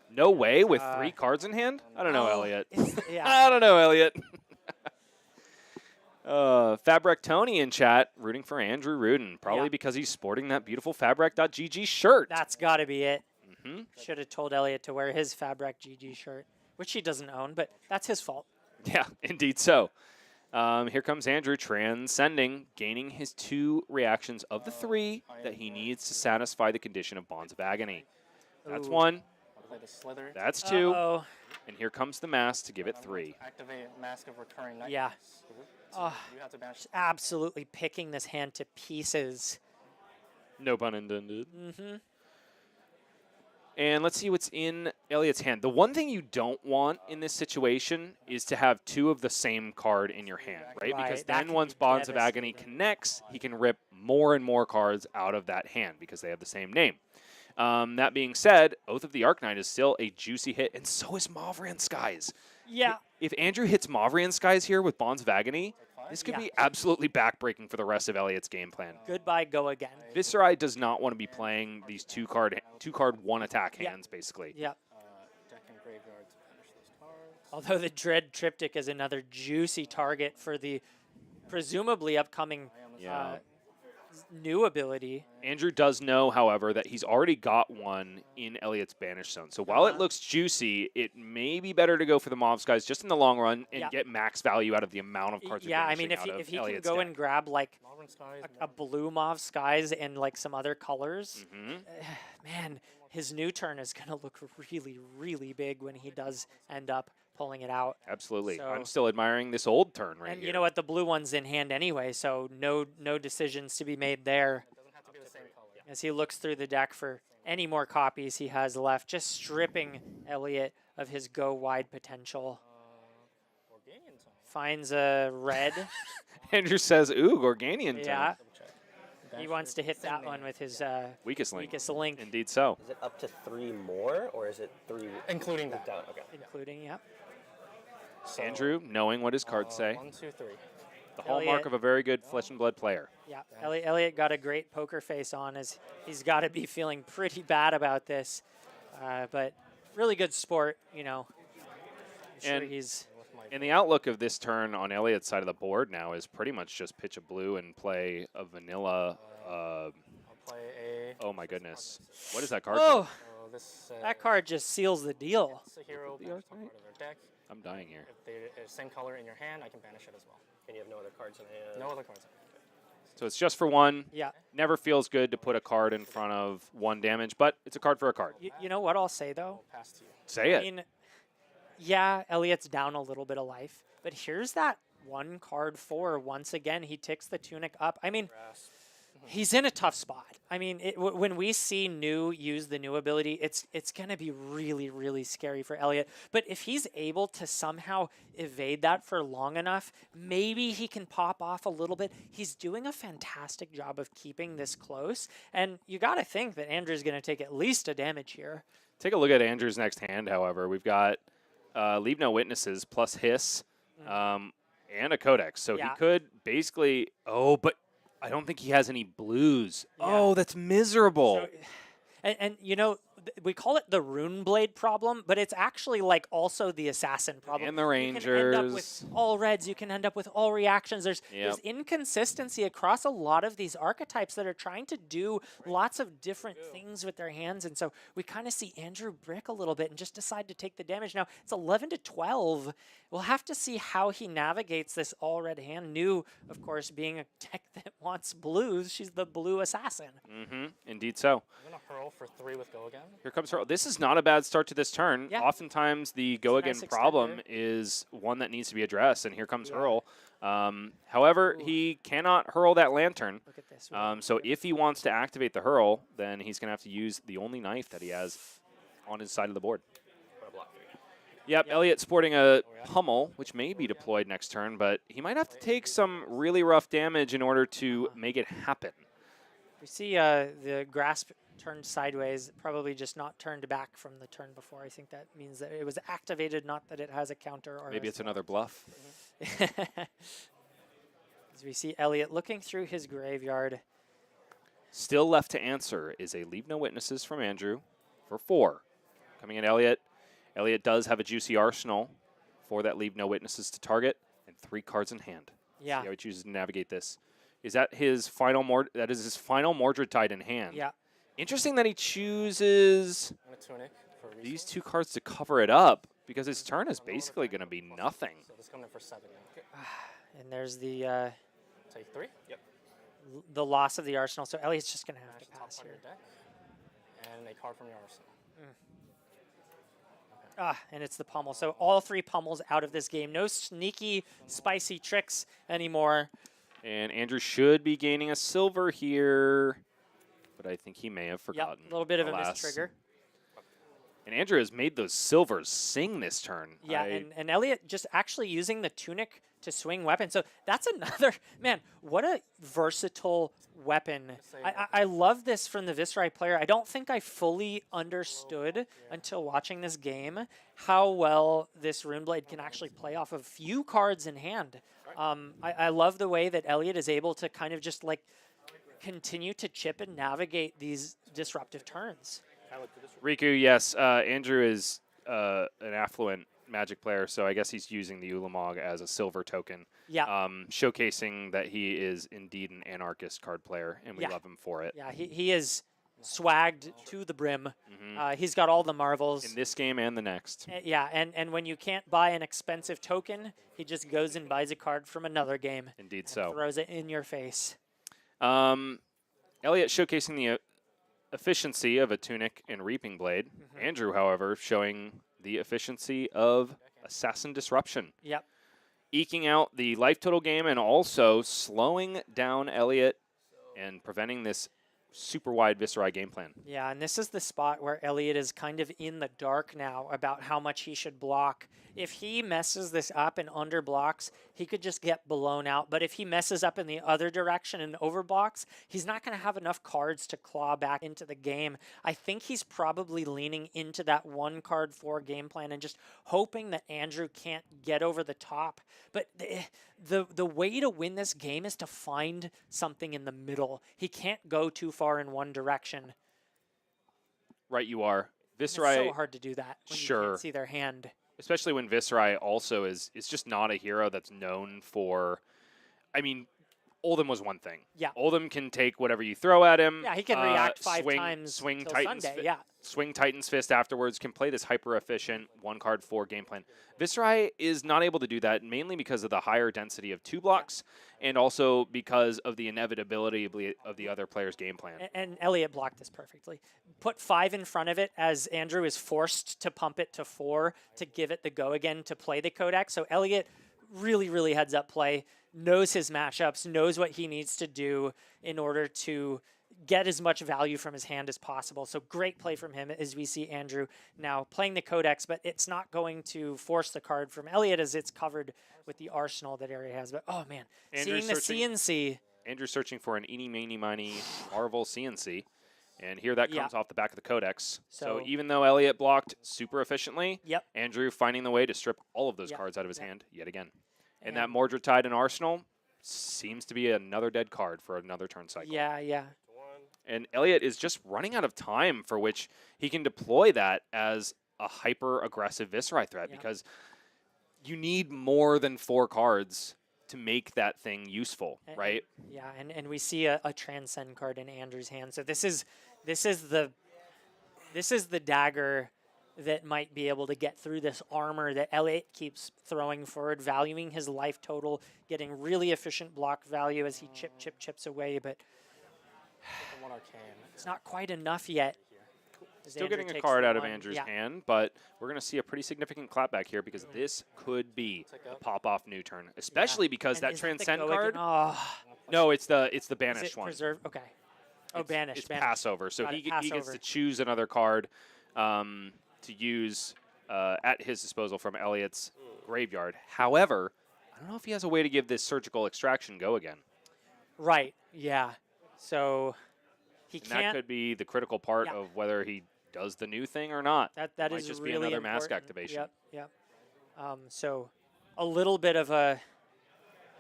No way with 3 cards in hand? I don't know, Elliot. Yeah. I don't know, Elliot. Fabric Tony in chat rooting for Andrew Rudin, probably because he's sporting that beautiful Fabric.gg shirt. That's got to be it. Should have told Elliot to wear his Fabric.gg shirt, which he doesn't own, but that's his fault. Yeah, indeed so. Here comes Andrew transcending, gaining his 2 reactions of the 3 that he needs to satisfy the condition of Bonds of Agony. That's 1. That's 2. And here comes the mask to give it 3. Activate Mask of Recurring Nightmares. Yeah. You have to banish. Absolutely picking this hand to pieces. No pun intended. And let's see what's in Elliot's hand. The one thing you don't want in this situation is to have 2 of the same card in your hand, right? Because then once Bonds of Agony connects, he can rip more and more cards out of that hand because they have the same name. That being said, Oath of the Arknight is still a juicy hit, and so is Mauvrian Skies. Yeah. If Andrew hits Mauvrian Skies here with Bonds of Agony, this could be absolutely backbreaking for the rest of Elliot's game plan. Goodbye, go again. Viserai does not want to be playing these 2-card 1-attack hands, basically. Yeah. Deck and graveyard to banish those cards. Although the Dread Triptych is another juicy target for the presumably upcoming new ability. Andrew does know, however, that he's already got one in Elliot's Banish Zone. So while it looks juicy, it may be better to go for the Mauve Skies just in the long run and get max value out of the amount of cards. Yeah, I mean, if he can go and grab like a blue Mauve Skies and like some other colors, man, his new turn is going to look really, really big when he does end up pulling it out. Absolutely. So, I'm still admiring this old turn right and here. you know what? The blue one's in hand anyway, so no decisions to be made there. It doesn't have to be the same color. As he looks through the deck for any more copies he has left, just stripping Elliot of his go-wide potential. Finds a red. Andrew says, ooh, Gorganian Yeah. turn. He wants to hit that one with his Weakest link. weakest link. Indeed so. Is it up to 3 more, or is it 3 Including that? down? Okay. Including, yep. So, Andrew, knowing what his cards say, 1, 2, 3. the hallmark of a very good flesh and blood player. Yeah, Elliot got a great poker face on, as he's got to be feeling pretty bad about this. But really good sport, you know. I'm sure he's. And the outlook of this turn on Elliot's side of the board now is pretty much just pitch a blue and play a vanilla. I'll play a. Oh my goodness, what is that card? Oh, So this, that card just seals the deal. It's a hero banish one part of their deck. I'm dying here. If they're the same color in your hand, I can banish it as well. And you have no other cards in hand. No other cards. So it's just for one. Yeah. Never feels good to put a card in front of 1 damage, but it's a card for a card. You know what I'll say, though? I'll pass to you. Say it. I mean, yeah, Elliot's down a little bit of life, but here's that 1 card for once again. He ticks the tunic up. I mean, he's in a tough spot. I mean, when we see New use the new ability, it's going to be really, really scary for Elliot. But if he's able to somehow evade that for long enough, maybe he can pop off a little bit. He's doing a fantastic job of keeping this close. And you got to think that Andrew's going to take at least a damage here. Take a look at Andrew's next hand, however. We've got Leave No Witnesses plus Hiss and a Codex. So he could basically... Oh, but I don't think he has any blues. Yeah. Oh, that's miserable. So, and you know, we call it the Rune Blade problem, but it's actually like also the Assassin problem. And the Rangers. You can end up with all reds. You can end up with all reactions. There's inconsistency across a lot of these archetypes that are trying to do lots of different things with their hands. And so we kind of see Andrew brick a little bit and just decide to take the damage. Now, it's 11 to 12. We'll have to see how he navigates this all-red hand. New, of course, being a deck that wants blues. She's the blue assassin. Mm-hmm. Indeed so. I'm going to hurl for 3 with go again. Here comes Hurl. This is not a bad start to this turn. Yeah. Oftentimes, the go again nice problem extender. is one that needs to be addressed, and here comes Hurl. However, he cannot hurl that lantern. Look at this. So if he wants to activate the hurl, then he's going to have to use the only knife that he has on his side of the board. Yep, Elliot sporting a pummel, which may be deployed next turn, but he might have to take some really rough damage in order to make it happen. We see the grasp turned sideways, probably just not turned back from the turn before. I think that means that it was activated, not that it has a counter. Or Maybe it's another bluff. As we see Elliot looking through his graveyard. Still left to answer is a Leave No Witnesses from Andrew for 4. Coming in Elliot. Elliot does have a juicy arsenal for that Leave No Witnesses to target and 3 cards in hand. Yeah. See how he chooses to navigate this. Is that his final that is his final Mordred Tide in hand. Yeah. Interesting that he chooses Tunic for these 2 cards to cover it up because his turn is basically going to be nothing. So this coming in for 7. And there's the Take 3. Yep. the loss of the arsenal. So Elliot's just going to have to Top pass part here. of your deck. And a card from your arsenal. And it's the pummel. So all 3 pummels out of this game. No sneaky, spicy tricks anymore. And Andrew should be gaining a silver here, but I think he may have forgotten. Yep, a little bit of a alas. mistrigger. And Andrew has made those silvers sing this turn. Yeah, and Elliot just actually using the tunic to swing weapon. So that's another, man, what a versatile weapon. I love this from the Viserai player. I don't think I fully understood until watching this game how well this Runeblade can actually play off of few cards in hand. I love the way that Elliot is able to kind of just like continue to chip and navigate these disruptive turns. Riku, yes, Andrew is an affluent Magic player, so I guess he's using the Ulamog as a silver token. Yeah. Showcasing that he is indeed an anarchist card player, and we love him for it. Yeah, he is swagged to the brim. He's got all the marvels. In this game and the next. Yeah, and when you can't buy an expensive token, he just goes and buys a card from another game. Indeed and so. Throws it in your face. Elliot showcasing the efficiency of a Tunic and Reaping Blade. Andrew, however, showing the efficiency of Assassin Disruption. Yep. Eking out the life total game and also slowing down Elliot and preventing this super wide Viserai game plan. Yeah, and this is the spot where Elliot is kind of in the dark now about how much he should block. If he messes this up and underblocks, he could just get blown out. But if he messes up in the other direction and overblocks, he's not going to have enough cards to claw back into the game. I think he's probably leaning into that 1-card-4 game plan and just hoping that Andrew can't get over the top. But the way to win this game is to find something in the middle. He can't go too far in one direction. Right, you are. It's Viserai, so hard to do that when you sure. can't see their hand. Especially when Viserai also is just not a hero that's known for. I mean, Oldhim was one thing. Yeah. Oldhim can take whatever you throw at him. Yeah, he can react 5 swing, times swing till Titan's Sunday. Yeah. Swing Titan's Fist afterwards, can play this hyper-efficient 1-card-4 game plan. Viserai is not able to do that, mainly because of the higher density of 2 blocks, and also because of the inevitability of the other player's game plan. And Elliot blocked this perfectly. Put 5 in front of it as Andrew is forced to pump it to 4 to give it the go again to play the Codex. So Elliot really, really heads up play, knows his matchups, knows what he needs to do in order to get as much value from his hand as possible. So great play from him as we see Andrew now playing the Codex, but it's not going to force the card from Elliot as it's covered with the arsenal that area has. But oh man, Andrew's seeing the CNC. Andrew's searching for an eeny, meeny, miny Marvel CNC. And here that comes off the back of the Codex. So even though Elliot blocked super efficiently, Andrew finding the way to strip all of those cards out of his hand yet again. And that Mordred Tide in Arsenal seems to be another dead card for another turn cycle. Yeah. And Elliot is just running out of time for which he can deploy that as a hyper-aggressive Viserai threat because you need more than 4 cards to make that thing useful, right? Yeah, and we see a transcend card in Andrew's hand. So this is the dagger that might be able to get through this armor that Elliot keeps throwing forward, valuing his life total, getting really efficient block value as he chips away, but it's not quite enough yet. Still getting a card out of Andrew's hand, but we're going to see a pretty significant clapback here because this could be a pop-off new turn, especially because that transcend card. No, it's the banished one. Preserve? Okay. Oh, banished. It's Passover, so he gets to choose another card to use at his disposal from Elliot's graveyard. However, I don't know if he has a way to give this surgical extraction go again. Right. Yeah. So he can't. That could be the critical part of whether he does the new thing or not. That might is just really be another important. mask activation. Yep. So a little bit of a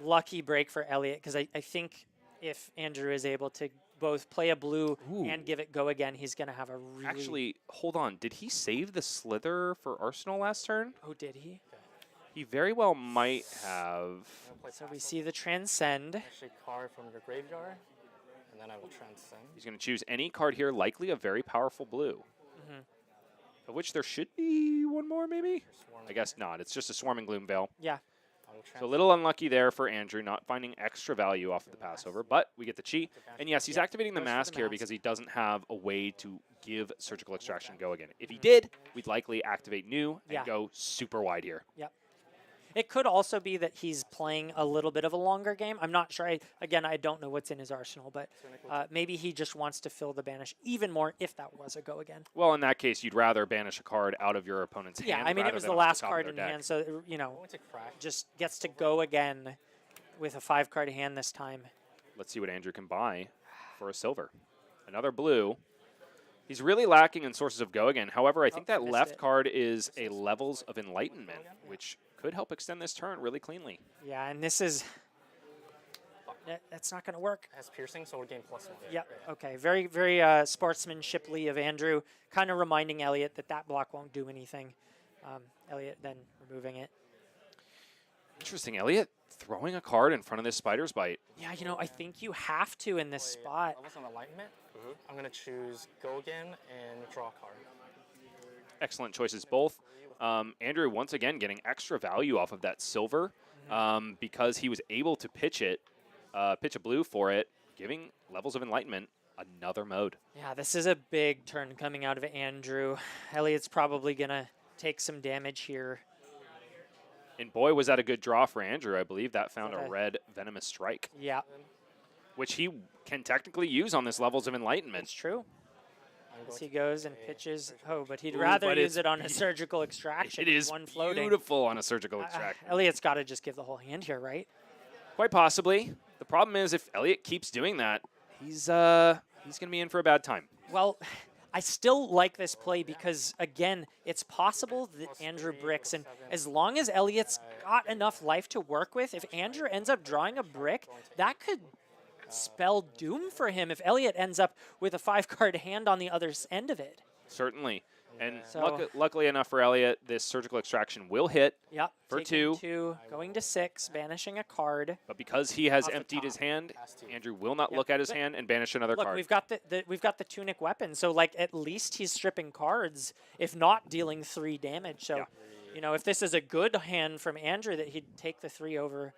lucky break for Elliot because I think if Andrew is able to both play a blue and give it go again, he's going to have a really... Actually, hold on. Did he save the Slither for Arsenal last turn? Oh, did he? He very well might have. So we see the Transcend. Actually, card from your graveyard, and then I will Transcend. He's going to choose any card here, likely a very powerful blue. Of which there should be one more, maybe? I guess not. It's just a Swarming Gloom Veil. Yeah. So a little unlucky there for Andrew, not finding extra value off of the Passover, but we get the cheat. And yes, he's activating the mask here because he doesn't have a way to give Surgical Extraction go again. If he did, we'd likely activate new and go super wide here. Yep. It could also be that he's playing a little bit of a longer game. I'm not sure. Again, I don't know what's in his arsenal, but maybe he just wants to fill the banish even more if that was a go again. Well, in that case, you'd rather banish a card out of your opponent's hand. Yeah, I mean, it was the last card in hand, so, you know, just gets to go again with a 5-card hand this time. Let's see what Andrew can buy for a silver. Another blue. He's really lacking in sources of go again. However, I think that left card is a Levels of Enlightenment, which could help extend this turn really cleanly. Yeah, and this is... That's not going to work. It has piercing, so we're game +1. Yep, okay. Very, very sportsmanshiply of Andrew, kind of reminding Elliot that that block won't do anything. Elliot then removing it. Interesting, Elliot throwing a card in front of this Spider's Bite. Yeah, you know, I think you have to in this spot. Levels of Enlightenment. I'm going to choose go again and draw a card. Excellent choices both. Andrew, once again, getting extra value off of that silver because he was able to pitch a blue for it, giving Levels of Enlightenment another mode. Yeah, this is a big turn coming out of Andrew. Elliot's probably going to take some damage here. And boy, was that a good draw for Andrew. I believe that found a red Venomous Strike. Yeah. Which he can technically use on this levels of enlightenment. It's true. I'm As going he to goes and play pitches. surgical. Oh, but he'd Ooh, rather but use it's it on a surgical extraction. It is one floating. beautiful on a surgical extraction. Elliot's got to just give the whole hand here, right? Quite possibly. The problem is if Elliot keeps doing that, he's going to be in for a bad time. Well, I still like this play because, again, it's possible that Andrew bricks, and as long as Elliot's got enough life to work with, if Andrew ends up drawing a brick, that could spell doom for him if Elliot ends up with a 5-card hand on the other end of it. Certainly. And So- luckily enough for Elliot, this surgical extraction will hit. Yep. For taking 2. 2, going to 6, banishing a card. But because he has Off the emptied his top. hand, Has to. Andrew will not Yep. look at his But hand and banish another Look, card. we've got the tunic weapon, so like at least he's stripping cards, if not dealing 3 damage. So, Yeah. you know, if this is a good hand from Andrew, that he'd take the 3 over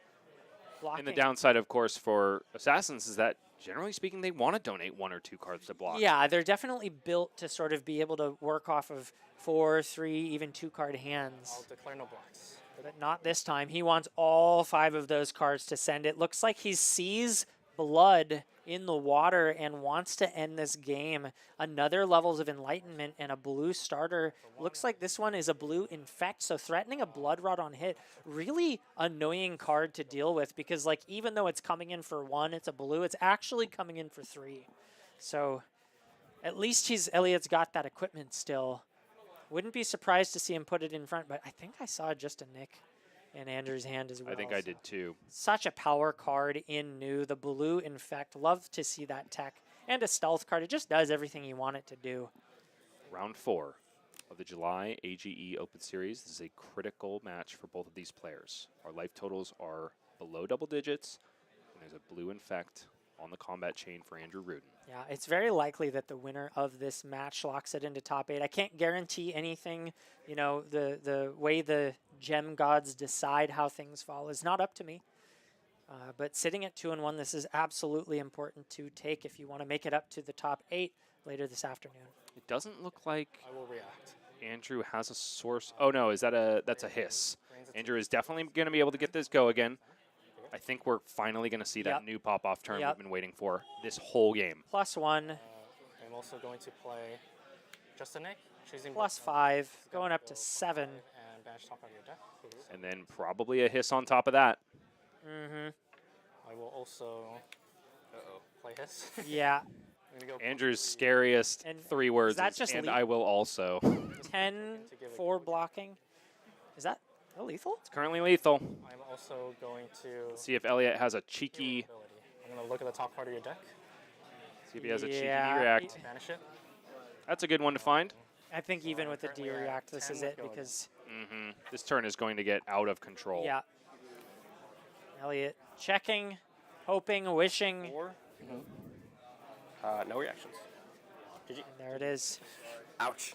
blocking. And the downside, of course, for Assassins is that, generally speaking, they want to donate 1 or 2 cards to block. Yeah, they're definitely built to sort of be able to work off of 4, 3, even 2-card hands. I'll declare no blocks. But not this time. He wants all 5 of those cards to send. It looks like he sees blood in the water and wants to end this game. Another levels of enlightenment and a blue starter. Looks like this one is a blue infect, so threatening a blood rot on hit. Really annoying card to deal with because, like, even though it's coming in for 1, it's a blue, it's actually coming in for 3. So at least Elliot's got that equipment still. Wouldn't be surprised to see him put it in front, but I think I saw just a nick in Andrew's hand as well. I think I did too. Such a power card in new. The blue infect. Love to see that tech. And a stealth card. It just does everything you want it to do. Round 4 of the July AGE Open Series. This is a critical match for both of these players. Our life totals are below double digits, and there's a blue infect on the combat chain for Andrew Rudin. Yeah, it's very likely that the winner of this match locks it into top 8. I can't guarantee anything. You know, the way the gem gods decide how things fall is not up to me. But sitting at 2-1, this is absolutely important to take if you want to make it up to the top 8 later this afternoon. It doesn't look like I will react. Andrew has a source. Oh no, that's a hiss. Andrew is definitely going to be able to get this go again. I think we're finally going to see that Yep. new pop-off turn Yep. we've been waiting for this whole game. +1, I'm also going to play just a Nick, choosing +5, going up to 7. and banish top of your deck. And then probably a hiss on top of that. Mm-hmm. I will also play his. Yeah. I'm gonna go Andrew's scariest And 3 words that is, just and le- I will also. 10 for blocking. Is that lethal? It's currently lethal. I'm also going to See if Elliot has a cheeky. ability. I'm going to look at the top part of your deck, See if he has a cheeky Yeah. react. banish it. That's a good one to find. I think even with the D currently at react, this 10 is with it Gold. because, This turn is going to get out of control. yeah. Elliot checking, hoping, wishing. 4. No reactions. GG. And there it is. Ouch.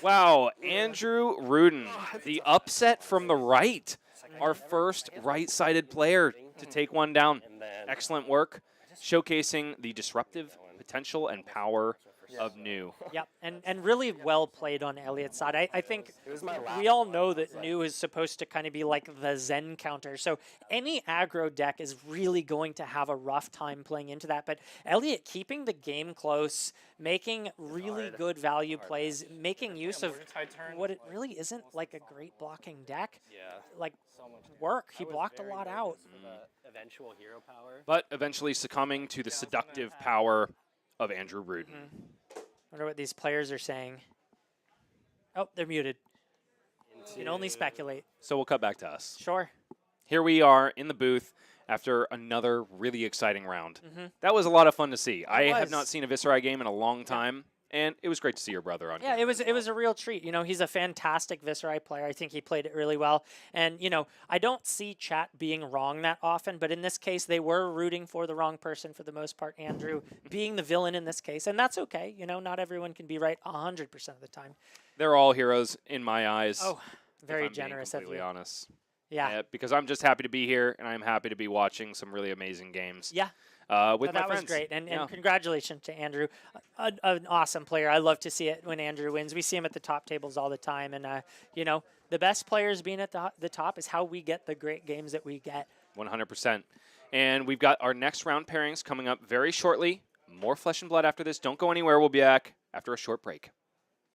Wow, Andrew Rudin, the upset from the right. Our first right-sided player to take one down. And then Excellent work, showcasing the disruptive potential and power of new. Yep, and really well played on Elliot's side. I think was my last we all know that new is supposed to kind of be like the Zen counter. So any aggro deck is really going to have a rough time playing into that. But Elliot keeping the game close, making really good value plays, making use of Tide turn. what it really isn't like a great blocking deck. yeah. Like So much. work. He I was blocked a very lot nervous out. for the eventual hero power. But eventually succumbing to the seductive power of Andrew Rudin. Wonder what these players are saying. Oh, they're muted. You can only speculate. So we'll cut back to us. Sure. Here we are in the booth after another really exciting round. That was a lot of fun to see. I have was. not seen a Viserai game in a long time, and it was great to see your brother on Yeah, camera it was as it was a real treat. You know, he's a fantastic Viserai player. I think he played it really well. And, you know, I don't see chat being wrong that often, but in this case, they were rooting for the wrong person for the most part, Andrew being the villain in this case. And that's okay. You know, not everyone can be right 100% of the time. They're all heroes in my eyes. Oh, if very I'm being generous of completely you. honest. Yeah. Because I'm just happy to be here, and I'm happy to be watching some really amazing games. Yeah. With No, my that was friends. great, and Yeah. congratulations to Andrew, an awesome player. I love to see it when Andrew wins. We see him at the top tables all the time, and you know, the best players being at the top is how we get the great games that we get. 100%. And we've got our next round pairings coming up very shortly. More Flesh and Blood after this. Don't go anywhere. We'll be back after a short break.